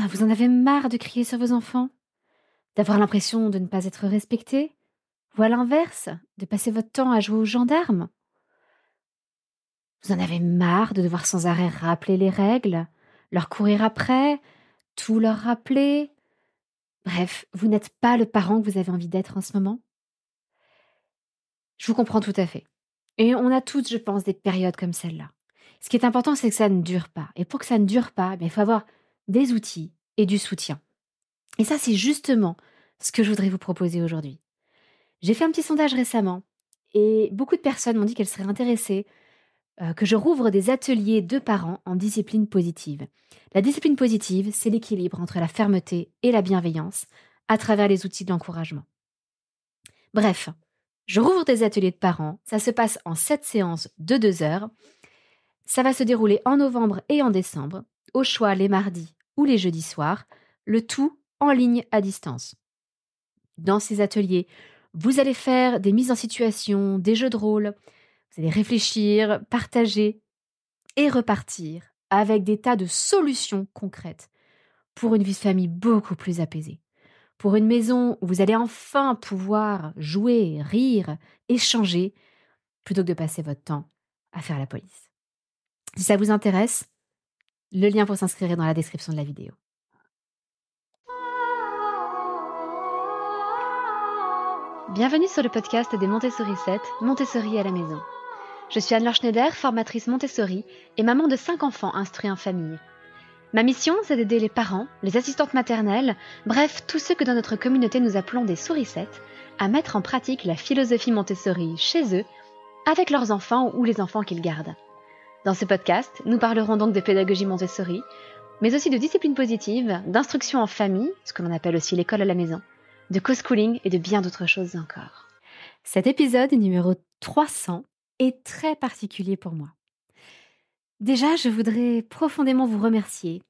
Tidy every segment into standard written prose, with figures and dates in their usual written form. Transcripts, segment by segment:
Vous en avez marre de crier sur vos enfants? D'avoir l'impression de ne pas être respecté? Ou à l'inverse, de passer votre temps à jouer aux gendarmes? Vous en avez marre de devoir sans arrêt rappeler les règles, leur courir après, tout leur rappeler? Bref, vous n'êtes pas le parent que vous avez envie d'être en ce moment? Je vous comprends tout à fait. Et on a tous, je pense, des périodes comme celle-là. Ce qui est important, c'est que ça ne dure pas. Et pour que ça ne dure pas, il faut avoir des outils et du soutien. Et ça, c'est justement ce que je voudrais vous proposer aujourd'hui. J'ai fait un petit sondage récemment et beaucoup de personnes m'ont dit qu'elles seraient intéressées que je rouvre des ateliers de parents en discipline positive. La discipline positive, c'est l'équilibre entre la fermeté et la bienveillance à travers les outils de l'encouragement. Bref, je rouvre des ateliers de parents. Ça se passe en 7 séances de 2 heures. Ça va se dérouler en novembre et en décembre, au choix les mardis ou les jeudis soirs, le tout en ligne à distance. Dans ces ateliers, vous allez faire des mises en situation, des jeux de rôle, vous allez réfléchir, partager et repartir avec des tas de solutions concrètes pour une vie de famille beaucoup plus apaisée. Pour une maison où vous allez enfin pouvoir jouer, rire, échanger, plutôt que de passer votre temps à faire la police. Si ça vous intéresse, le lien pour s'inscrire est dans la description de la vidéo. Bienvenue sur le podcast des Montessori 7, Montessori à la maison. Je suis Anne-Laure Schneider, formatrice Montessori et maman de 5 enfants instruits en famille. Ma mission, c'est d'aider les parents, les assistantes maternelles, bref, tous ceux que dans notre communauté nous appelons des souricettes, à mettre en pratique la philosophie Montessori chez eux, avec leurs enfants ou les enfants qu'ils gardent. Dans ce podcast, nous parlerons donc de pédagogie Montessori, mais aussi de discipline positive, d'instruction en famille, ce que l'on appelle aussi l'école à la maison, de co-schooling et de bien d'autres choses encore. Cet épisode numéro 300 est très particulier pour moi. Déjà, je voudrais profondément vous remercier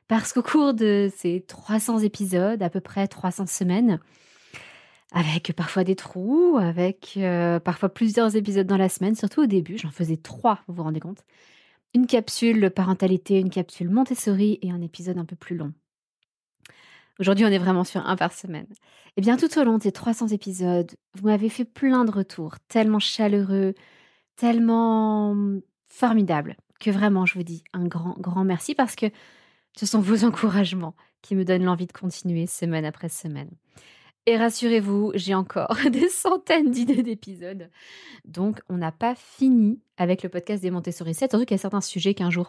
parce qu'au cours de ces 300 épisodes, à peu près 300 semaines, avec parfois des trous, avec parfois plusieurs épisodes dans la semaine, surtout au début, j'en faisais 3, vous vous rendez compte? Une capsule parentalité, une capsule Montessori et un épisode un peu plus long. Aujourd'hui, on est vraiment sur 1 par semaine. Et bien, tout au long de ces 300 épisodes, vous m'avez fait plein de retours, tellement chaleureux, tellement formidables, que vraiment, je vous dis un grand, grand merci parce que ce sont vos encouragements qui me donnent l'envie de continuer semaine après semaine. Et rassurez-vous, j'ai encore des centaines d'idées d'épisodes. Donc, on n'a pas fini avec le podcast des Montessori 7, surtout qu'il y a certains sujets qu'un jour,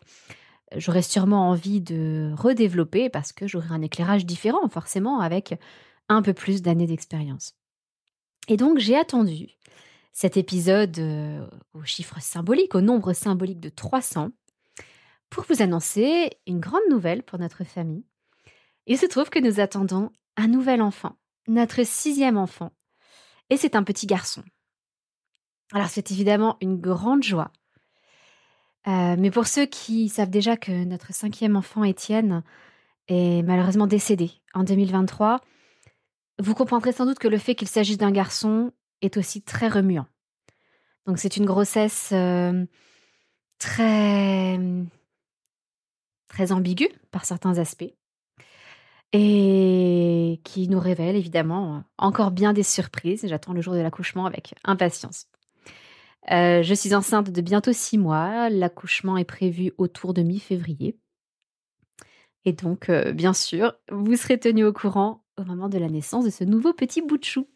j'aurais sûrement envie de redévelopper parce que j'aurai un éclairage différent, forcément, avec un peu plus d'années d'expérience. Et donc, j'ai attendu cet épisode au chiffre symbolique, au nombre symbolique de 300, pour vous annoncer une grande nouvelle pour notre famille. Il se trouve que nous attendons un nouvel enfant, notre 6e enfant, et c'est un petit garçon. Alors, c'est évidemment une grande joie. Mais pour ceux qui savent déjà que notre 5e enfant, Étienne, est malheureusement décédé en 2023, vous comprendrez sans doute que le fait qu'il s'agisse d'un garçon est aussi très remuant. Donc c'est une grossesse très, très ambiguë par certains aspects et qui nous révèle évidemment encore bien des surprises. J'attends le jour de l'accouchement avec impatience. Je suis enceinte de bientôt 6 mois. L'accouchement est prévu autour de mi-février. Et donc, bien sûr, vous serez tenus au courant au moment de la naissance de ce nouveau petit bout de chou.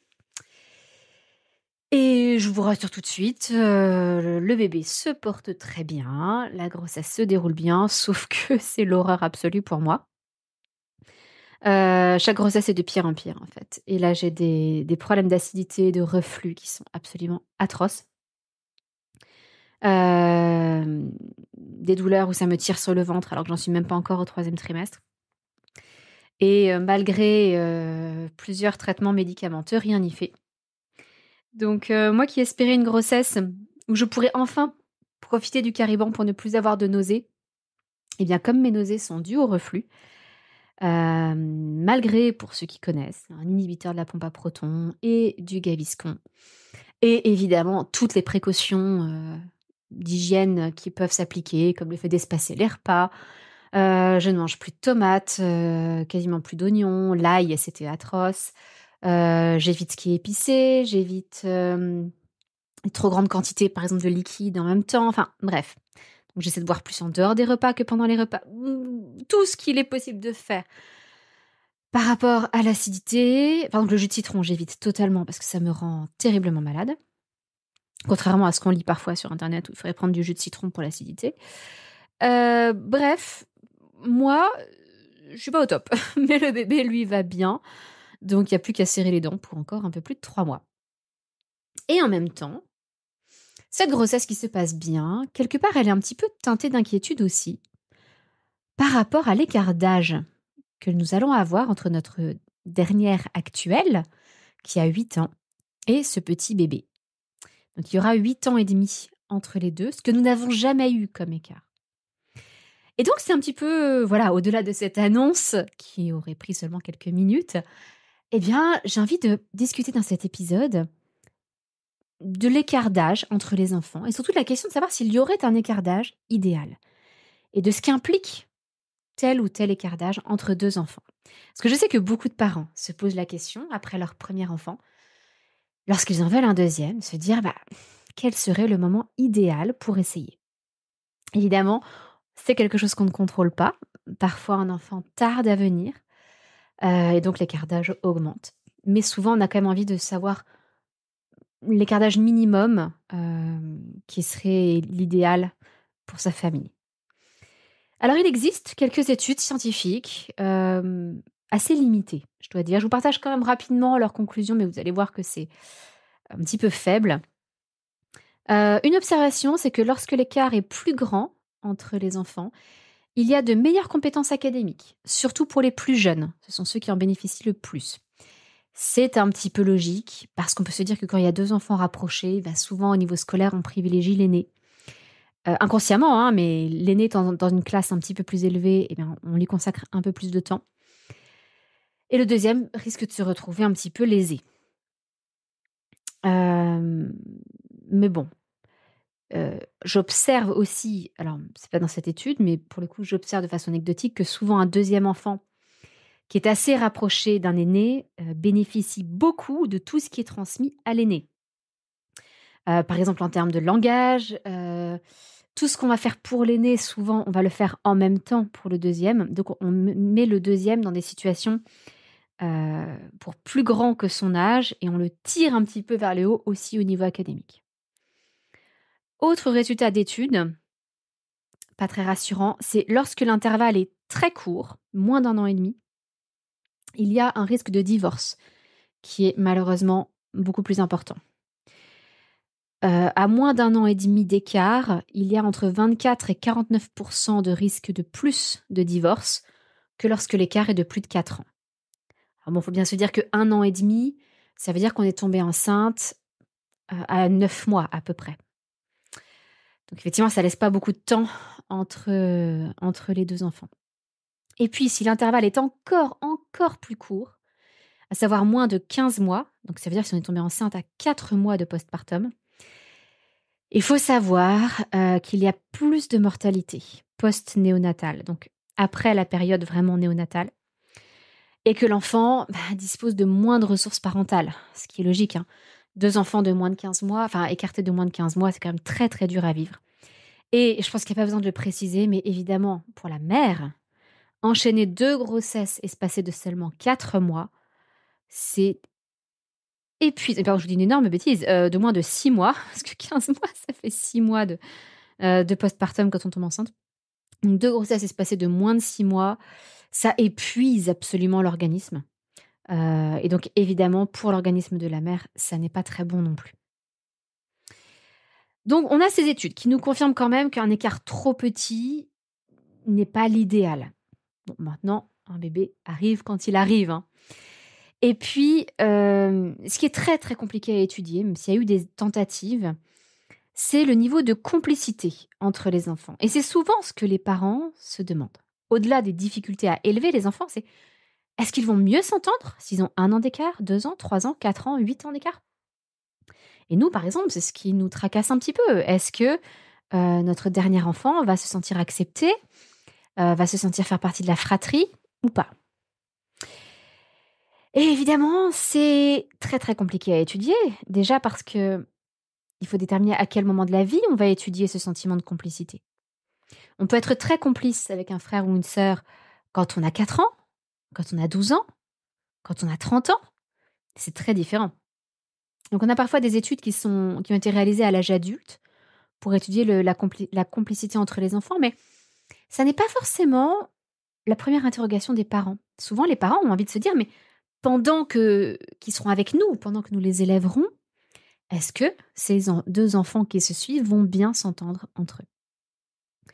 Et je vous rassure tout de suite, le bébé se porte très bien, la grossesse se déroule bien, sauf que c'est l'horreur absolue pour moi. Chaque grossesse est de pire en pire, en fait. Et là, j'ai des problèmes d'acidité, de reflux qui sont absolument atroces. Des douleurs où ça me tire sur le ventre alors que j'en suis même pas encore au 3e trimestre. Et malgré plusieurs traitements médicamenteux, rien n'y fait. Donc moi qui espérais une grossesse où je pourrais enfin profiter du Cariban pour ne plus avoir de nausées, eh bien comme mes nausées sont dues au reflux, malgré, pour ceux qui connaissent, un inhibiteur de la pompe à protons et du Gaviscon, et évidemment toutes les précautions d'hygiène qui peuvent s'appliquer, comme le fait d'espacer les repas, Je ne mange plus de tomates, quasiment plus d'oignons. L'ail, c'était atroce. J'évite ce qui est épicé, j'évite, une trop grande quantité, par exemple, de liquide en même temps. Enfin, bref. Donc j'essaie de boire plus en dehors des repas que pendant les repas. Tout ce qu'il est possible de faire. Par rapport à l'acidité, par exemple, le jus de citron, j'évite totalement parce que ça me rend terriblement malade. Contrairement à ce qu'on lit parfois sur internet où il faudrait prendre du jus de citron pour l'acidité. Bref, moi, je suis pas au top, mais le bébé, lui, va bien. Donc il y a plus qu'à serrer les dents pour encore un peu plus de 3 mois. Et en même temps, cette grossesse qui se passe bien, quelque part, elle est un petit peu teintée d'inquiétude aussi, par rapport à l'écart d'âge que nous allons avoir entre notre dernière actuelle, qui a 8 ans, et ce petit bébé. Donc il y aura 8 ans et demi entre les deux, ce que nous n'avons jamais eu comme écart. Et donc c'est un petit peu, voilà, au-delà de cette annonce qui aurait pris seulement quelques minutes, eh bien, j'ai envie de discuter dans cet épisode de l'écart d'âge entre les enfants et surtout de la question de savoir s'il y aurait un écart d'âge idéal et de ce qu'implique tel ou tel écart d'âge entre 2 enfants. Parce que je sais que beaucoup de parents se posent la question après leur premier enfant, lorsqu'ils en veulent un deuxième, se dire: «Bah, quel serait le moment idéal pour essayer?» Évidemment, c'est quelque chose qu'on ne contrôle pas. Parfois, un enfant tarde à venir, et donc l'écart d'âge augmente. Mais souvent, on a quand même envie de savoir l'écart d'âge minimum, qui serait l'idéal pour sa famille. Alors il existe quelques études scientifiques, assez limitées, je dois dire. Je vous partage quand même rapidement leurs conclusions, mais vous allez voir que c'est un petit peu faible. Une observation, c'est que lorsque l'écart est plus grand entre les enfants, il y a de meilleures compétences académiques, surtout pour les plus jeunes. Ce sont ceux qui en bénéficient le plus. C'est un petit peu logique, parce qu'on peut se dire que quand il y a 2 enfants rapprochés, bah, souvent au niveau scolaire, on privilégie l'aîné. Inconsciemment, hein, mais l'aîné étant dans une classe un petit peu plus élevée, eh bien, on lui consacre un peu plus de temps. Et le deuxième risque de se retrouver un petit peu lésé. Hem, mais bon, j'observe aussi, alors c'est pas dans cette étude, mais pour le coup, j'observe de façon anecdotique que souvent un deuxième enfant qui est assez rapproché d'un aîné, bénéficie beaucoup de tout ce qui est transmis à l'aîné. Par exemple en termes de langage, tout ce qu'on va faire pour l'aîné, souvent on va le faire en même temps pour le deuxième. Donc on met le deuxième dans des situations, pour plus grand que son âge et on le tire un petit peu vers le haut aussi au niveau académique. Autre résultat d'étude, pas très rassurant, c'est lorsque l'intervalle est très court, moins d'1 an et demi, il y a un risque de divorce qui est malheureusement beaucoup plus important. À moins d'1 an et demi d'écart, il y a entre 24 et 49 de risque de plus de divorce que lorsque l'écart est de plus de 4 ans. Alors bon, il faut bien se dire que 1 an et demi, ça veut dire qu'on est tombé enceinte, à 9 mois à peu près. Donc effectivement, ça laisse pas beaucoup de temps entre les 2 enfants. Et puis si l'intervalle est encore plus court, à savoir moins de 15 mois, donc ça veut dire que si on est tombé enceinte à 4 mois de postpartum, il faut savoir, qu'il y a plus de mortalité post-néonatale, donc après la période vraiment néonatale et que l'enfant, dispose de moins de ressources parentales, ce qui est logique, hein. 2 enfants de moins de 15 mois, enfin écartés de moins de 15 mois, c'est quand même très, très dur à vivre et je pense qu'il y a pas besoin de le préciser, mais évidemment, pour la mère, enchaîner 2 grossesses espacées de seulement 4 mois, c'est pardon, je vous dis une énorme bêtise, de moins de 6 mois, parce que 15 mois, ça fait 6 mois de postpartum quand on tombe enceinte. Donc 2 grossesses espacées de moins de 6 mois, ça épuise absolument l'organisme, et donc évidemment pour l'organisme de la mère, ça n'est pas très bon non plus. Donc on a ces études qui nous confirment quand même qu'un écart trop petit n'est pas l'idéal. Bon maintenant, un bébé arrive quand il arrive, hein. Et puis, ce qui est très, très compliqué à étudier, même s'il y a eu des tentatives, c'est le niveau de complicité entre les enfants et c'est souvent ce que les parents se demandent. Au-delà des difficultés à élever les enfants, c'est: est-ce qu'ils vont mieux s'entendre s'ils ont 1 an d'écart, 2 ans, 3 ans, 4 ans, 8 ans d'écart? Et nous, par exemple, c'est ce qui nous tracasse un petit peu. Est-ce que, notre dernier enfant va se sentir accepté, va se sentir faire partie de la fratrie ou pas. Et évidemment, c'est très très compliqué à étudier, déjà parce que il faut déterminer à quel moment de la vie on va étudier ce sentiment de complicité. On peut être très complice avec un frère ou une sœur quand on a 4 ans, quand on a 12 ans, quand on a 30 ans. C'est très différent. Donc on a parfois des études qui ont été réalisées à l'âge adulte pour étudier la complicité entre les enfants, mais ça n'est pas forcément la première interrogation des parents. Souvent, les parents ont envie de se dire, mais qu'ils seront avec nous, pendant que nous les élèverons, est-ce que ces deux enfants qui se suivent vont bien s'entendre entre eux?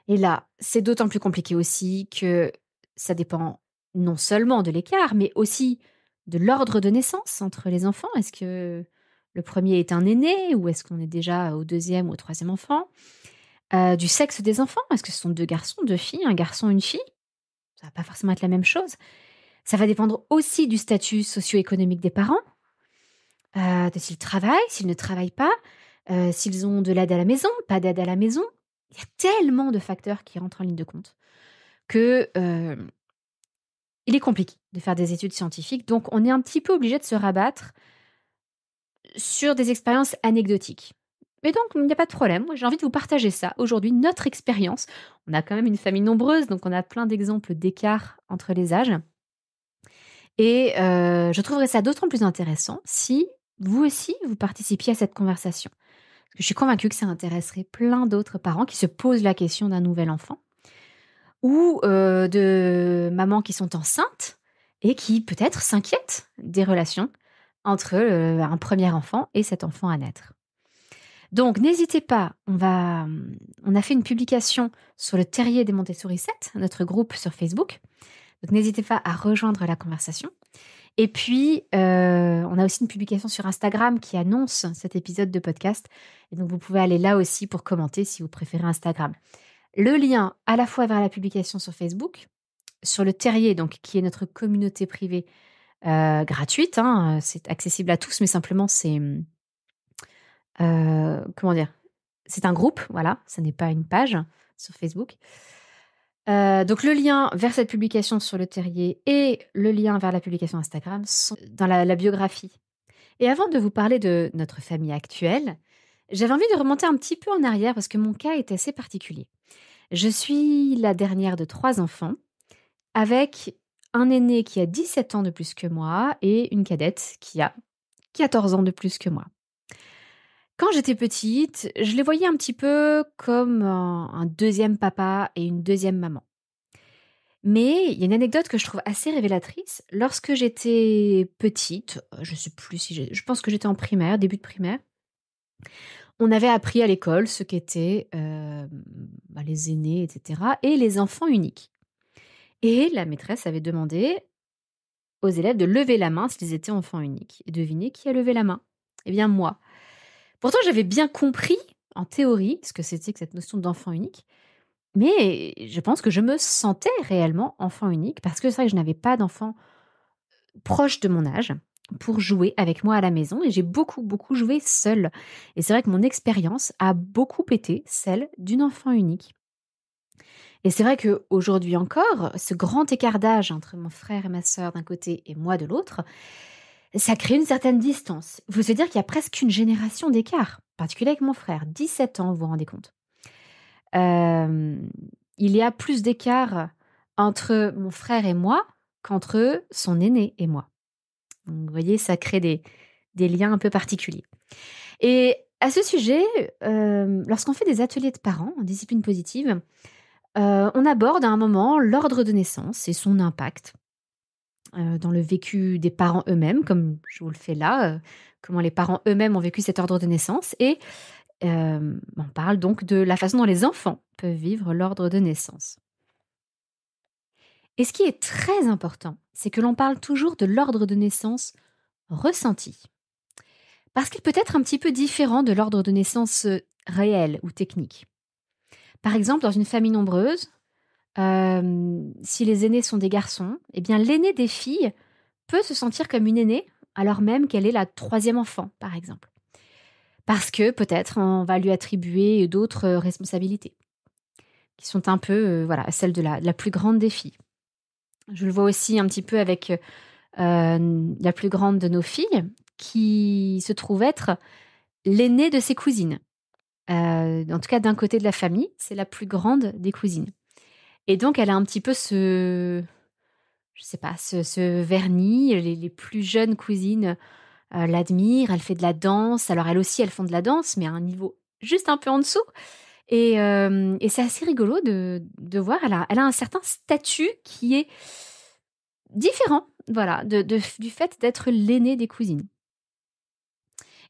Et là, c'est d'autant plus compliqué aussi que ça dépend non seulement de l'écart, mais aussi de l'ordre de naissance entre les enfants. Est-ce que le premier est un aîné ou est-ce qu'on est déjà au deuxième ou au troisième enfant? Du sexe des enfants, est-ce que ce sont 2 garçons, 2 filles, un garçon, une fille? Ça va pas forcément être la même chose. Ça va dépendre aussi du statut socio-économique des parents, de s'ils travaillent, s'ils ne travaillent pas, s'ils ont de l'aide à la maison, pas d'aide à la maison. Il y a tellement de facteurs qui rentrent en ligne de compte que, il est compliqué de faire des études scientifiques, donc on est un petit peu obligé de se rabattre sur des expériences anecdotiques. Mais donc, il n'y a pas de problème, moi j'ai envie de vous partager ça aujourd'hui, notre expérience. On a quand même une famille nombreuse, donc on a plein d'exemples d'écart entre les âges. Et je trouverais ça d'autant plus intéressant si vous aussi, vous participiez à cette conversation. Parce que je suis convaincue que ça intéresserait plein d'autres parents qui se posent la question d'un nouvel enfant ou de mamans qui sont enceintes et qui peut-être s'inquiètent des relations entre un premier enfant et cet enfant à naître. Donc n'hésitez pas, on a fait une publication sur le terrier des Montessori 7, notre groupe sur Facebook. Donc n'hésitez pas à rejoindre la conversation. Et puis, on a aussi une publication sur Instagram qui annonce cet épisode de podcast. Et donc, vous pouvez aller là aussi pour commenter si vous préférez Instagram. Le lien à la fois vers la publication sur Facebook, sur le terrier, donc qui est notre communauté privée gratuite. C'est accessible à tous, mais simplement c'est comment dire, c'est un groupe, voilà, ce n'est pas une page sur Facebook. Donc le lien vers cette publication sur le terrier et le lien vers la publication Instagram sont dans la biographie. Et avant de vous parler de notre famille actuelle, j'avais envie de remonter un petit peu en arrière parce que mon cas est assez particulier. Je suis la dernière de 3 enfants, avec un aîné qui a 17 ans de plus que moi et une cadette qui a 14 ans de plus que moi. Quand j'étais petite, je les voyais un petit peu comme un deuxième papa et une deuxième maman. Mais il y a une anecdote que je trouve assez révélatrice. Lorsque j'étais petite, je sais plus si je pense que j'étais en primaire, début de primaire, on avait appris à l'école ce qu'étaient les aînés, etc., et les enfants uniques. Et la maîtresse avait demandé aux élèves de lever la main s'ils étaient enfants uniques. Et devinez qui a levé la main? Eh bien moi. Pourtant, j'avais bien compris, en théorie, ce que c'était que cette notion d'enfant unique. Mais je pense que je me sentais réellement enfant unique parce que c'est vrai que je n'avais pas d'enfant proche de mon âge pour jouer avec moi à la maison et j'ai beaucoup, beaucoup joué seule. Et c'est vrai que mon expérience a beaucoup été celle d'une enfant unique. Et c'est vrai qu'aujourd'hui encore, ce grand écart d'âge entre mon frère et ma sœur d'un côté et moi de l'autre, ça crée une certaine distance. Il faut se dire qu'il y a presque une génération d'écart, en particulier avec mon frère, 17 ans, vous vous rendez compte. Il y a plus d'écart entre mon frère et moi qu'entre son aîné et moi. Donc, vous voyez, ça crée des liens un peu particuliers. Et à ce sujet, lorsqu'on fait des ateliers de parents en discipline positive, on aborde à un moment l'ordre de naissance et son impact dans le vécu des parents eux-mêmes, comme je vous le fais là, comment les parents eux-mêmes ont vécu cet ordre de naissance. Et on parle donc de la façon dont les enfants peuvent vivre l'ordre de naissance. Et ce qui est très important, c'est que l'on parle toujours de l'ordre de naissance ressenti. Parce qu'il peut être un petit peu différent de l'ordre de naissance réel ou technique. Par exemple, dans une famille nombreuse, si les aînés sont des garçons, eh bien l'aînée des filles peut se sentir comme une aînée alors même qu'elle est la 3e enfant, par exemple. Parce que peut-être on va lui attribuer d'autres responsabilités qui sont un peu celles de la plus grande des filles. Je le vois aussi un petit peu avec la plus grande de nos filles, qui se trouve être l'aînée de ses cousines. En tout cas, d'un côté de la famille, c'est la plus grande des cousines. Et donc, elle a un petit peu je sais pas, ce vernis. Les plus jeunes cousines l'admirent. Elle fait de la danse. Alors, elles aussi, elles font de la danse, mais à un niveau juste un peu en dessous. Et c'est assez rigolo de voir. Elle a un certain statut qui est différent, voilà, du fait d'être l'aînée des cousines.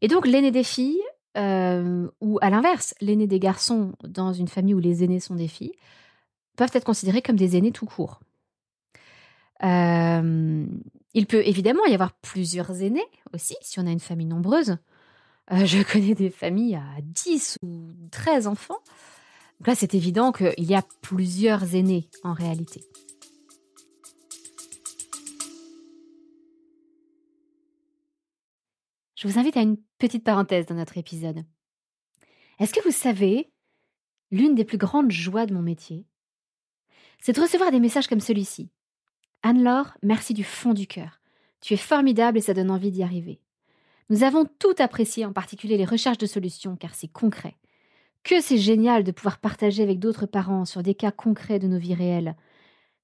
Et donc, l'aîné des filles, ou à l'inverse, l'aîné des garçons dans une famille où les aînés sont des filles, peuvent être considérés comme des aînés tout court. Il peut évidemment y avoir plusieurs aînés aussi, si on a une famille nombreuse. Je connais des familles à 10 ou 13 enfants. Donc là, c'est évident qu'il y a plusieurs aînés en réalité. Je vous invite à une petite parenthèse dans notre épisode. Est-ce que vous savez, l'une des plus grandes joies de mon métier, c'est de recevoir des messages comme celui-ci. Anne-Laure, merci du fond du cœur. Tu es formidable et ça donne envie d'y arriver. Nous avons tout apprécié, en particulier les recherches de solutions, car c'est concret. Que c'est génial de pouvoir partager avec d'autres parents sur des cas concrets de nos vies réelles.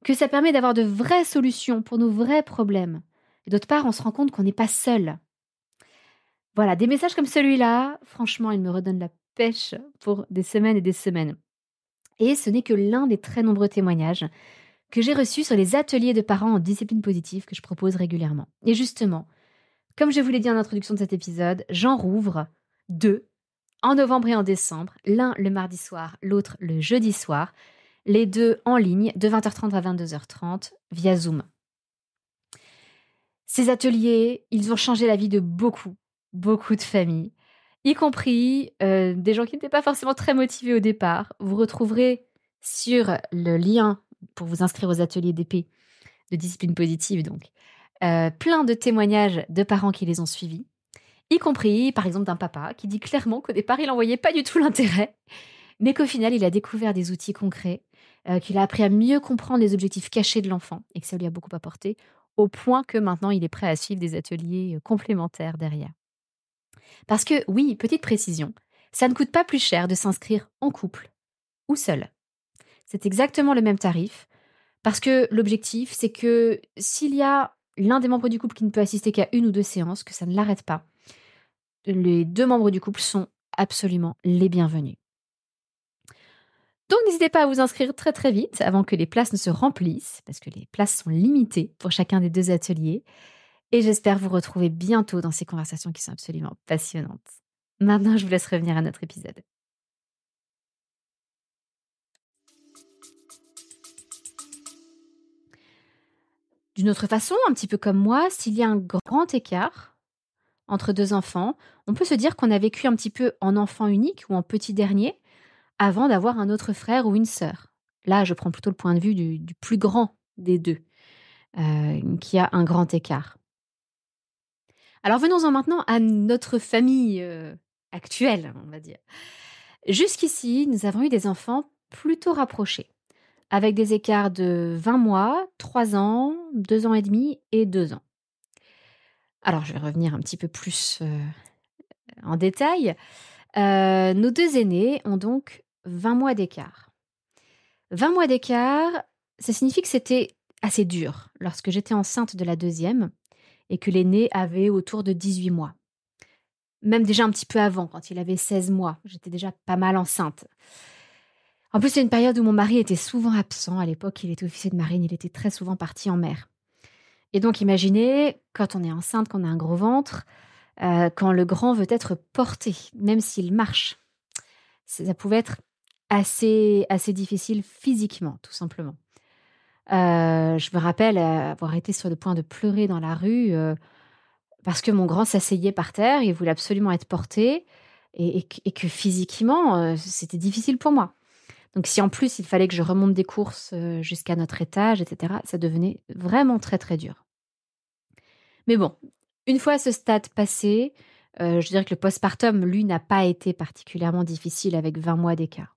Que ça permet d'avoir de vraies solutions pour nos vrais problèmes. Et d'autre part, on se rend compte qu'on n'est pas seul. Voilà, des messages comme celui-là, franchement, ils me redonnent la pêche pour des semaines et des semaines. Et ce n'est que l'un des très nombreux témoignages que j'ai reçus sur les ateliers de parents en discipline positive que je propose régulièrement. Et justement, comme je vous l'ai dit en introduction de cet épisode, j'en rouvre 2 en novembre et en décembre, l'un le mardi soir, l'autre le jeudi soir, les 2 en ligne de 20h30 à 22h30 via Zoom. Ces ateliers, ils ont changé la vie de beaucoup de familles, y compris des gens qui n'étaient pas forcément très motivés au départ. Vous retrouverez sur le lien pour vous inscrire aux ateliers d'épée de discipline positive, donc, plein de témoignages de parents qui les ont suivis, y compris, par exemple, d'un papa qui dit clairement qu'au départ, il n'en voyait pas du tout l'intérêt, mais qu'au final, il a découvert des outils concrets, qu'il a appris à mieux comprendre les objectifs cachés de l'enfant et que ça lui a beaucoup apporté, au point que maintenant, il est prêt à suivre des ateliers complémentaires derrière. Parce que, oui, petite précision, ça ne coûte pas plus cher de s'inscrire en couple ou seul. C'est exactement le même tarif, parce que l'objectif, c'est que s'il y a l'un des membres du couple qui ne peut assister qu'à 1 ou 2 séances, que ça ne l'arrête pas. Les 2 membres du couple sont absolument les bienvenus. Donc n'hésitez pas à vous inscrire très très vite avant que les places ne se remplissent, parce que les places sont limitées pour chacun des 2 ateliers. Et j'espère vous retrouver bientôt dans ces conversations qui sont absolument passionnantes. Maintenant, je vous laisse revenir à notre épisode. D'une autre façon, un petit peu comme moi, s'il y a un grand écart entre 2 enfants, on peut se dire qu'on a vécu un petit peu en enfant unique ou en petit dernier avant d'avoir un autre frère ou une sœur. Là, je prends plutôt le point de vue du plus grand des 2, qui a un grand écart. Alors venons-en maintenant à notre famille actuelle, on va dire. Jusqu'ici, nous avons eu des enfants plutôt rapprochés, avec des écarts de 20 mois, 3 ans, 2 ans et demi et 2 ans. Alors, je vais revenir un petit peu plus en détail. Nos 2 aînés ont donc 20 mois d'écart. 20 mois d'écart, ça signifie que c'était assez dur lorsque j'étais enceinte de la deuxième et que l'aîné avait autour de 18 mois. Même déjà un petit peu avant, quand il avait 16 mois, j'étais déjà pas mal enceinte. En plus, c'est une période où mon mari était souvent absent. À l'époque, il était officier de marine, il était très souvent parti en mer. Et donc, imaginez, quand on est enceinte, qu'on a un gros ventre, quand le grand veut être porté, même s'il marche. Ça pouvait être assez difficile physiquement, tout simplement. Je me rappelle avoir été sur le point de pleurer dans la rue parce que mon grand s'asseyait par terre, il voulait absolument être porté et que physiquement, c'était difficile pour moi. Donc si en plus il fallait que je remonte des courses jusqu'à notre étage, etc., ça devenait vraiment très très dur. Mais bon, une fois ce stade passé, je dirais que le postpartum, lui, n'a pas été particulièrement difficile avec 20 mois d'écart.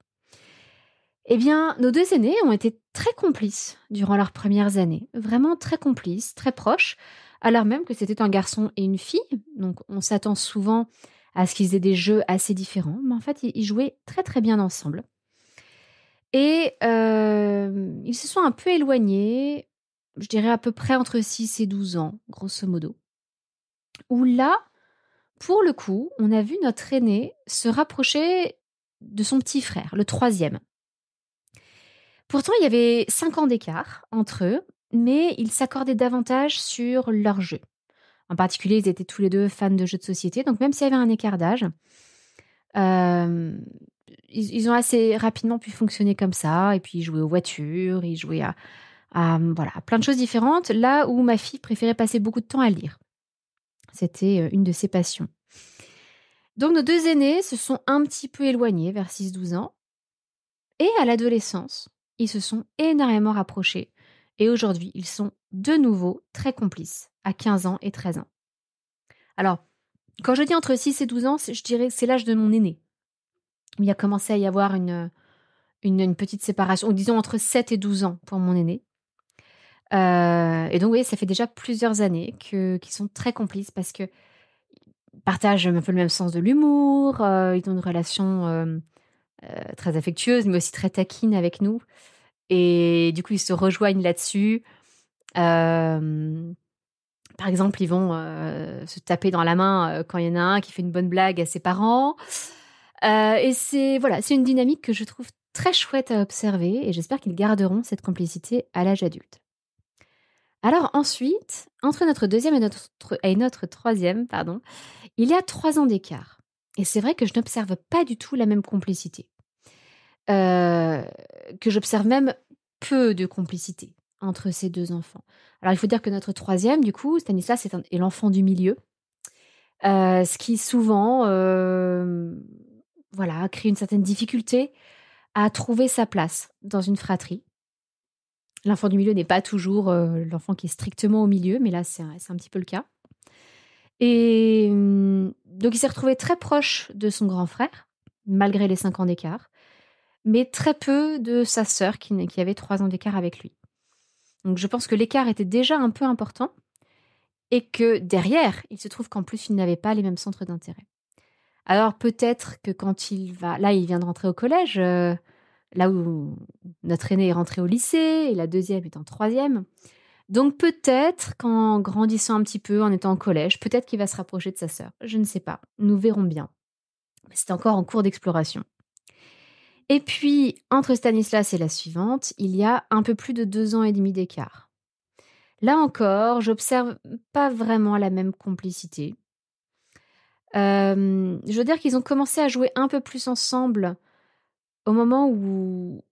Eh bien, nos 2 aînés ont été très complices durant leurs premières années, vraiment très complices, très proches, alors même que c'était un garçon et une fille, donc on s'attend souvent à ce qu'ils aient des jeux assez différents, mais en fait, ils jouaient très, très bien ensemble et ils se sont un peu éloignés, je dirais à peu près entre 6 et 12 ans, grosso modo, où là, pour le coup, on a vu notre aîné se rapprocher de son petit frère, le troisième. Pourtant, il y avait 5 ans d'écart entre eux, mais ils s'accordaient davantage sur leurs jeux. En particulier, ils étaient tous les 2 fans de jeux de société, donc même s'il y avait un écart d'âge, hem, ils ont assez rapidement pu fonctionner comme ça et puis ils jouaient aux voitures, ils jouaient voilà, à plein de choses différentes, là où ma fille préférait passer beaucoup de temps à lire. C'était, une de ses passions. Donc nos 2 aînés se sont un petit peu éloignés vers 6-12 ans. Et à l'adolescence, ils se sont énormément rapprochés et aujourd'hui, ils sont de nouveau très complices à 15 ans et 13 ans. Alors, quand je dis entre 6 et 12 ans, je dirais que c'est l'âge de mon aîné. Il a commencé à y avoir une petite séparation, ou disons entre 7 et 12 ans pour mon aîné. Et donc, oui, ça fait déjà plusieurs années qu'ils sont très complices parce qu'ils partagent un peu le même sens de l'humour, ils ont une relation très affectueuse, mais aussi très taquine avec nous. Et du coup, ils se rejoignent là-dessus. Hem, Par exemple, ils vont, se taper dans la main, quand il y en a un qui fait une bonne blague à ses parents. Et c'est voilà, c'est une dynamique que je trouve très chouette à observer et j'espère qu'ils garderont cette complicité à l'âge adulte. Alors ensuite, entre notre deuxième et notre troisième, pardon, il y a 3 ans d'écart et c'est vrai que je n'observe pas du tout la même complicité. Heu, que j'observe même peu de complicité entre ces 2 enfants. Alors il faut dire que notre troisième, du coup, Stanislas est l'enfant du milieu, ce qui souvent, voilà, crée une certaine difficulté à trouver sa place dans une fratrie. L'enfant du milieu n'est pas toujours, l'enfant qui est strictement au milieu, mais là c'est un petit peu le cas et donc il s'est retrouvé très proche de son grand frère, malgré les 5 ans d'écart, mais très peu de sa sœur qui avait 3 ans d'écart avec lui. Donc je pense que l'écart était déjà un peu important et que derrière, il se trouve qu'en plus, il n'avait pas les mêmes centres d'intérêt. Alors peut-être que quand il vient de rentrer au collège, là où notre aîné est rentré au lycée et la deuxième est en troisième. Donc peut-être qu'en grandissant un petit peu, en étant au collège, peut-être qu'il va se rapprocher de sa sœur. Je ne sais pas. Nous verrons bien. C'est encore en cours d'exploration. Et puis, entre Stanislas et la suivante, il y a un peu plus de 2 ans et demi d'écart. Là encore, j'observe pas vraiment la même complicité. Je veux dire qu'ils ont commencé à jouer un peu plus ensemble au moment où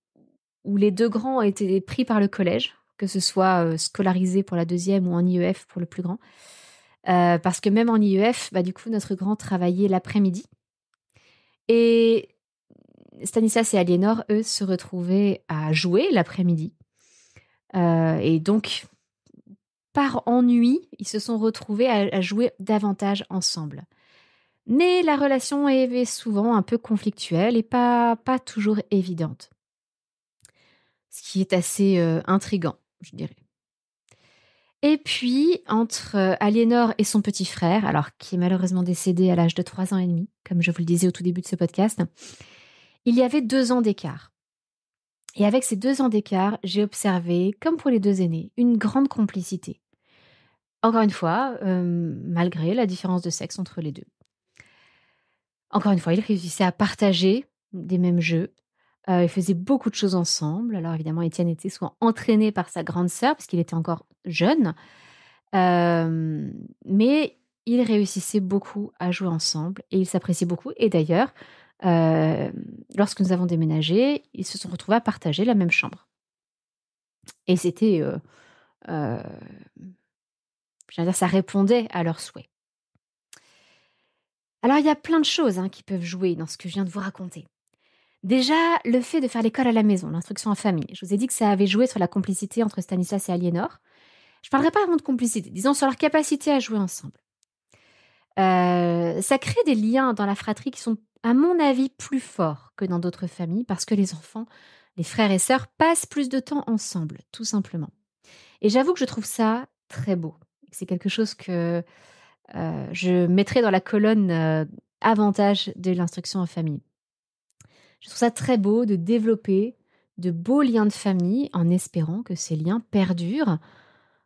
les 2 grands ont été pris par le collège, que ce soit, scolarisés pour la deuxième ou en IEF pour le plus grand. Parce que même en IEF, bah, du coup, notre grand travaillait l'après-midi et Stanislas et Aliénor, eux, se retrouvaient à jouer l'après-midi. Et donc, par ennui, ils se sont retrouvés à jouer davantage ensemble. Mais la relation est souvent un peu conflictuelle et pas toujours évidente. Ce qui est assez, intriguant, je dirais. Et puis, entre, Aliénor et son petit frère, alors qui est malheureusement décédé à l'âge de 3 ans et demi, comme je vous le disais au tout début de ce podcast, il y avait 2 ans d'écart. Et avec ces 2 ans d'écart, j'ai observé, comme pour les 2 aînés, une grande complicité. Encore une fois, malgré la différence de sexe entre les 2. Encore une fois, ils réussissaient à partager des mêmes jeux. Ils faisaient beaucoup de choses ensemble. Alors évidemment, Étienne était souvent entraîné par sa grande sœur parce qu'il était encore jeune. Mais ils réussissaient beaucoup à jouer ensemble et ils s'appréciaient beaucoup et d'ailleurs, lorsque nous avons déménagé, ils se sont retrouvés à partager la même chambre et c'était, heu, je veux dire, ça répondait à leurs souhaits. Alors il y a plein de choses, hein, qui peuvent jouer dans ce que je viens de vous raconter. Déjà, le fait de faire l'école à la maison, l'instruction en famille. Je vous ai dit que ça avait joué sur la complicité entre Stanislas et Aliénor. Je parlerai pas vraiment de complicité, disons sur leur capacité à jouer ensemble. Ça crée des liens dans la fratrie qui sont, à mon avis, plus forts que dans d'autres familles parce que les enfants Les frères et sœurs passent plus de temps ensemble, tout simplement. Et j'avoue que je trouve ça très beau. C'est quelque chose que je mettrais dans la colonne avantage de l'instruction en famille. Je trouve ça très beau de développer de beaux liens de famille en espérant que ces liens perdurent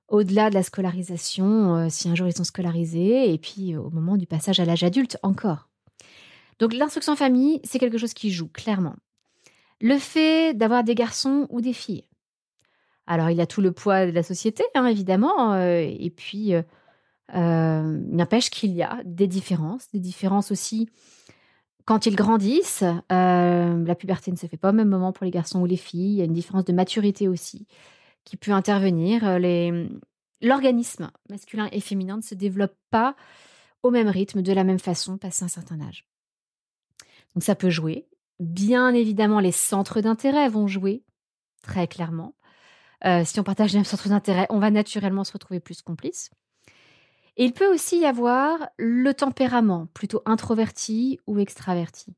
au-delà de la scolarisation, si un jour ils sont scolarisés, et puis au moment du passage à l'âge adulte encore. Donc l'instruction en famille, c'est quelque chose qui joue, clairement. Le fait d'avoir des garçons ou des filles. Alors il y a tout le poids de la société, hein, évidemment, et puis n'empêche qu'il y a des différences aussi quand ils grandissent. La puberté ne se fait pas au même moment pour les garçons ou les filles, il y a une différence de maturité aussi qui peut intervenir. L'organisme masculin et féminin ne se développe pas au même rythme, de la même façon, passé un certain âge. Donc ça peut jouer. Bien évidemment, les centres d'intérêt vont jouer, très clairement. Si on partage les mêmes centres d'intérêt, on va naturellement se retrouver plus complices. Et il peut aussi y avoir le tempérament, plutôt introverti ou extraverti.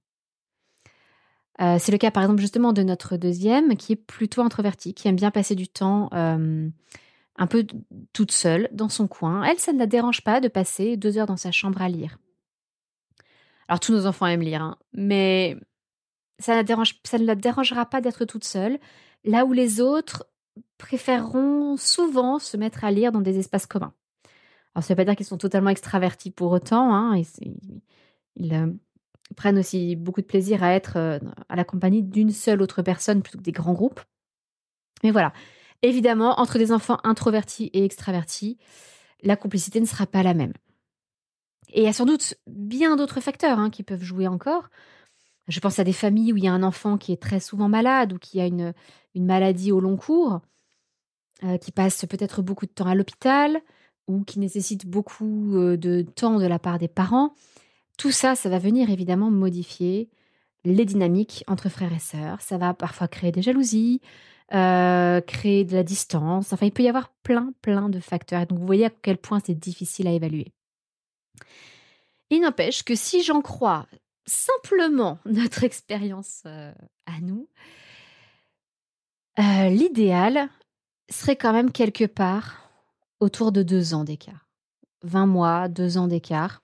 C'est le cas, par exemple, justement, de notre deuxième, qui est plutôt introvertie, qui aime bien passer du temps un peu toute seule, dans son coin. Elle, ça ne la dérange pas de passer 2 heures dans sa chambre à lire. Alors, tous nos enfants aiment lire, hein, mais ça ne la dérangera pas d'être toute seule, là où les autres préféreront souvent se mettre à lire dans des espaces communs. Alors, ça ne veut pas dire qu'ils sont totalement extravertis pour autant, hein, ils prennent aussi beaucoup de plaisir à être à la compagnie d'une seule autre personne plutôt que des grands groupes. Mais voilà, évidemment, entre des enfants introvertis et extravertis, la complicité ne sera pas la même. Et il y a sans doute bien d'autres facteurs qui peuvent jouer encore. Je pense à des familles où il y a un enfant qui est très souvent malade ou qui a une maladie au long cours, qui passe peut-être beaucoup de temps à l'hôpital ou qui nécessite beaucoup de temps de la part des parents. Tout ça, ça va venir évidemment modifier les dynamiques entre frères et sœurs. Ça va parfois créer des jalousies, créer de la distance. Enfin, il peut y avoir plein de facteurs. Et donc, vous voyez à quel point c'est difficile à évaluer. Il n'empêche que si j'en crois simplement notre expérience à nous, l'idéal serait quand même quelque part autour de 2 ans d'écart. 20 mois, 2 ans d'écart.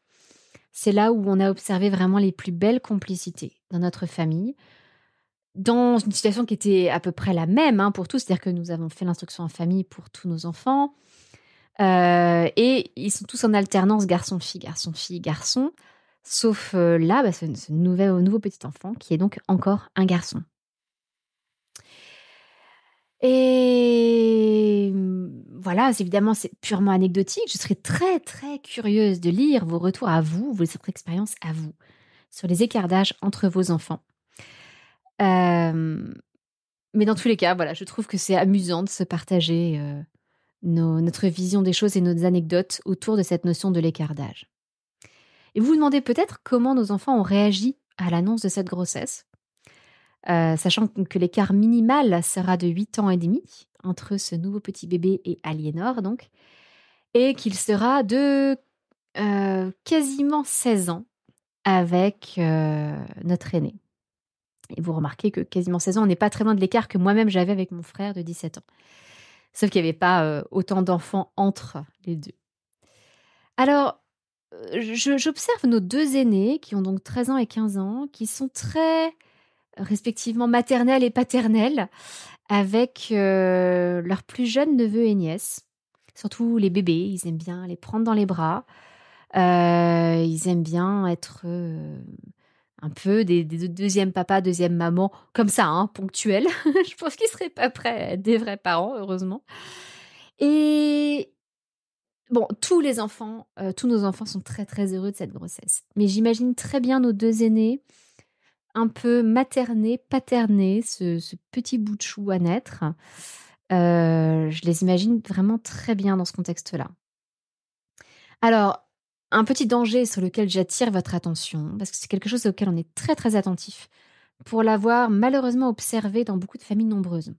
C'est là où on a observé vraiment les plus belles complicités dans notre famille, dans une situation qui était à peu près la même pour tous. C'est-à-dire que nous avons fait l'instruction en famille pour tous nos enfants. Et ils sont tous en alternance garçon-fille, garçon-fille, garçon. Sauf là, ce nouveau petit enfant qui est donc encore un garçon. Et voilà, évidemment, c'est purement anecdotique. Je serais très, très curieuse de lire vos retours à vous, votre expérience à vous, sur les écarts d'âge entre vos enfants. Mais dans tous les cas, voilà, je trouve que c'est amusant de se partager notre vision des choses et nos anecdotes autour de cette notion de l'écart d'âge. Et vous vous demandez peut-être comment nos enfants ont réagi à l'annonce de cette grossesse, sachant que l'écart minimal sera de 8 ans et demi entre ce nouveau petit bébé et Aliénor, donc, et qu'il sera de quasiment 16 ans avec notre aîné. Et vous remarquez que quasiment 16 ans, on n'est pas très loin de l'écart que moi-même j'avais avec mon frère de 17 ans. Sauf qu'il n'y avait pas autant d'enfants entre les deux. Alors, j'observe nos 2 aînés, qui ont donc 13 ans et 15 ans, qui sont très respectivement maternels et paternels, avec leurs plus jeunes neveux et nièces. Surtout les bébés, ils aiment bien les prendre dans les bras. Ils aiment bien être un peu des deuxième papa, deuxième maman, comme ça, ponctuels. Je pense qu'ils seraient pas prêts à être des vrais parents, heureusement. Et bon, tous nos enfants sont très, très heureux de cette grossesse. Mais j'imagine très bien nos 2 aînés un peu maternés, paternés, ce petit bout de chou à naître. Je les imagine vraiment très bien dans ce contexte-là. Alors, un petit danger sur lequel j'attire votre attention, parce que c'est quelque chose auquel on est très, très attentif, pour l'avoir malheureusement observé dans beaucoup de familles nombreuses.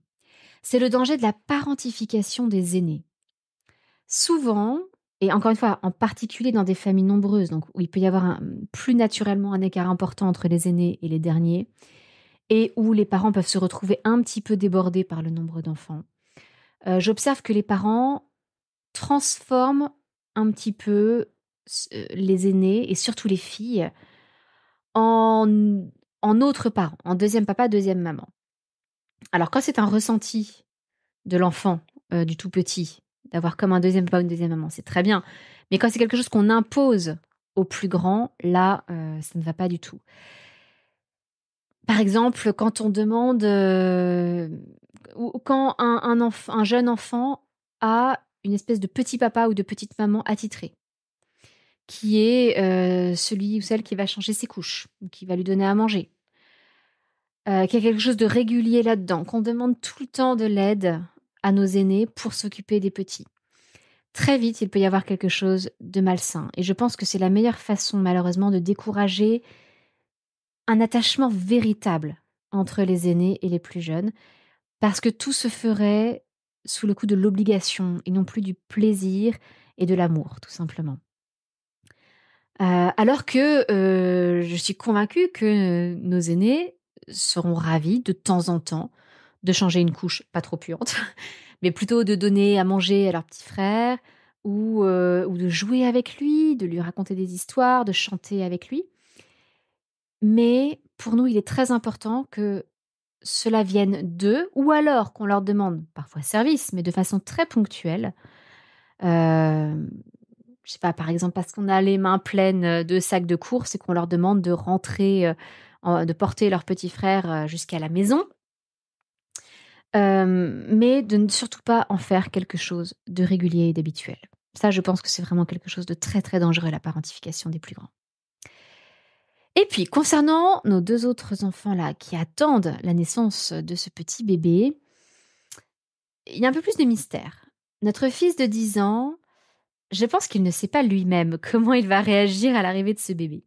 C'est le danger de la parentification des aînés. Souvent, et encore une fois, en particulier dans des familles nombreuses, donc où il peut y avoir plus naturellement un écart important entre les aînés et les derniers, et où les parents peuvent se retrouver un petit peu débordés par le nombre d'enfants. J'observe que les parents transforment un petit peu les aînés et surtout les filles en, en autres parents, en deuxième papa, deuxième maman. Alors quand c'est un ressenti de l'enfant, du tout petit, d'avoir comme un deuxième papa ou une deuxième maman, c'est très bien. Mais quand c'est quelque chose qu'on impose aux plus grands, là, ça ne va pas du tout. Par exemple, quand on demande, ou quand un jeune enfant a une espèce de petit papa ou de petite maman attitré, qui est, celui ou celle qui va changer ses couches, ou qui va lui donner à manger, qu'il y a quelque chose de régulier là-dedans, qu'on demande tout le temps de l'aide à nos aînés pour s'occuper des petits. Très vite, il peut y avoir quelque chose de malsain et je pense que c'est la meilleure façon malheureusement de décourager un attachement véritable entre les aînés et les plus jeunes, parce que tout se ferait sous le coup de l'obligation et non plus du plaisir et de l'amour, tout simplement. Alors que, je suis convaincue que nos aînés seront ravis de temps en temps de changer une couche pas trop puante, mais plutôt de donner à manger à leur petit frère ou de jouer avec lui, de lui raconter des histoires, de chanter avec lui. Mais pour nous, il est très important que cela vienne d'eux ou alors qu'on leur demande parfois service, mais de façon très ponctuelle. Hem, je sais pas, par exemple, parce qu'on a les mains pleines, de sacs de courses et qu'on leur demande de rentrer, de porter leur petit frère, jusqu'à la maison. Mais de ne surtout pas en faire quelque chose de régulier et d'habituel. Ça, je pense que c'est vraiment quelque chose de très, très dangereux, la parentification des plus grands. Et puis, concernant nos 2 autres enfants-là, qui attendent la naissance de ce petit bébé, il y a un peu plus de mystère. Notre fils de 10 ans, je pense qu'il ne sait pas lui-même comment il va réagir à l'arrivée de ce bébé.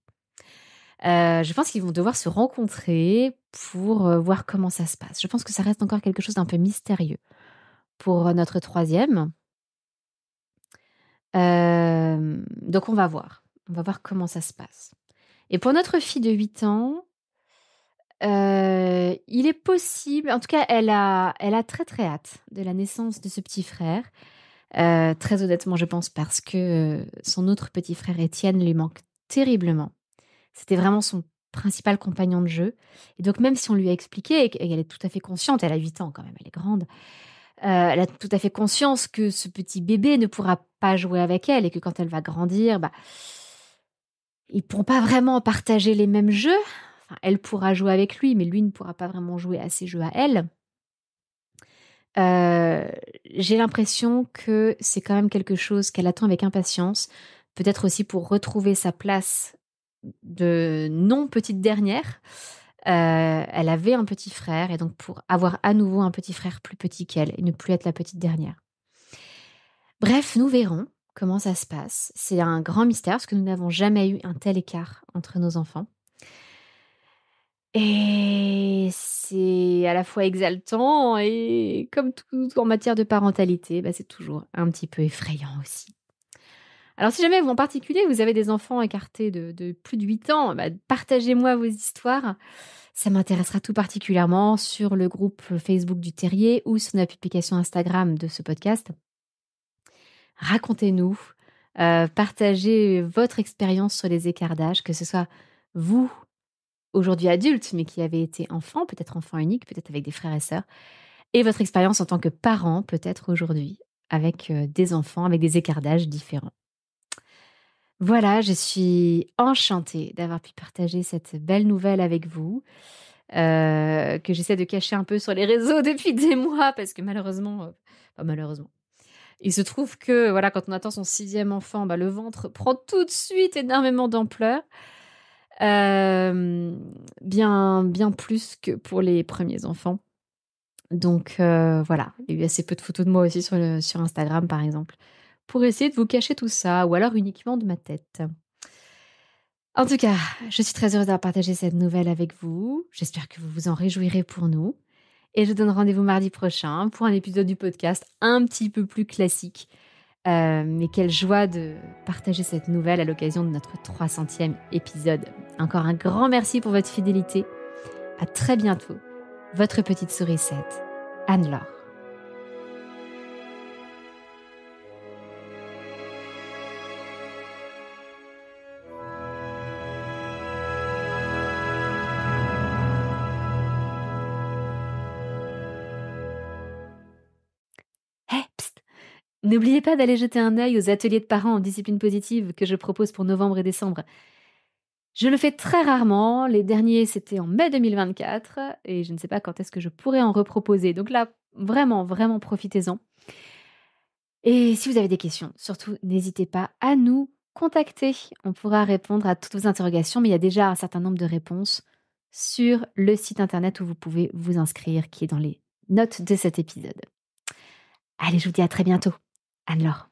Je pense qu'ils vont devoir se rencontrer pour, voir comment ça se passe. Je pense que ça reste encore quelque chose d'un peu mystérieux pour, notre troisième. Donc on va voir. On va voir comment ça se passe. Et pour notre fille de 8 ans, il est possible, en tout cas elle a très, très hâte de la naissance de ce petit frère. Très honnêtement, je pense parce que, son autre petit frère Étienne lui manque terriblement. C'était vraiment son principal compagnon de jeu et donc même si on lui a expliqué et qu'elle est tout à fait consciente, elle a 8 ans quand même, elle est grande, elle a tout à fait conscience que ce petit bébé ne pourra pas jouer avec elle et que quand elle va grandir, bah, ils pourront pas vraiment partager les mêmes jeux. Enfin, elle pourra jouer avec lui, mais lui ne pourra pas vraiment jouer à ses jeux à elle. J'ai l'impression que c'est quand même quelque chose qu'elle attend avec impatience, peut-être aussi pour retrouver sa place de non petite dernière. Elle avait un petit frère et donc pour avoir à nouveau un petit frère plus petit qu'elle et ne plus être la petite dernière. Bref, nous verrons comment ça se passe. C'est un grand mystère parce que nous n'avons jamais eu un tel écart entre nos enfants. Et c'est à la fois exaltant et comme tout en matière de parentalité, bah, c'est toujours un petit peu effrayant aussi. Alors si jamais vous en particulier, vous avez des enfants écartés de plus de 8 ans, bah, partagez-moi vos histoires. Ça m'intéressera tout particulièrement sur le groupe Facebook du Terrier ou sur la publication Instagram de ce podcast. Racontez-nous, partagez votre expérience sur les écarts d'âge, que ce soit vous, aujourd'hui adulte, mais qui avez été enfant, peut-être enfant unique, peut-être avec des frères et sœurs, et votre expérience en tant que parent, peut-être aujourd'hui, avec des enfants, avec des écarts d'âge différents. Voilà, je suis enchantée d'avoir pu partager cette belle nouvelle avec vous, que j'essaie de cacher un peu sur les réseaux depuis des mois, parce que malheureusement, pas malheureusement, il se trouve que voilà, quand on attend son 6e enfant, bah, le ventre prend tout de suite énormément d'ampleur. Bien plus que pour les premiers enfants. Donc voilà, il y a eu assez peu de photos de moi aussi sur Instagram, par exemple, pour essayer de vous cacher tout ça ou alors uniquement de ma tête. En tout cas, je suis très heureuse d'avoir partagé cette nouvelle avec vous. J'espère que vous vous en réjouirez pour nous et je vous donne rendez-vous mardi prochain pour un épisode du podcast un petit peu plus classique. Mais quelle joie de partager cette nouvelle à l'occasion de notre 300e épisode. Encore un grand merci pour votre fidélité. À très bientôt, votre petite sourisette, Anne-Laure. Hé, psst! N'oubliez pas d'aller jeter un œil aux ateliers de parents en discipline positive que je propose pour novembre et décembre. Je le fais très rarement. Les derniers, c'était en mai 2024 et je ne sais pas quand est-ce que je pourrais en reproposer. Donc là, vraiment, vraiment, profitez-en. Et si vous avez des questions, surtout, n'hésitez pas à nous contacter. On pourra répondre à toutes vos interrogations, mais il y a déjà un certain nombre de réponses sur le site internet où vous pouvez vous inscrire, qui est dans les notes de cet épisode. Allez, je vous dis à très bientôt. Anne-Laure.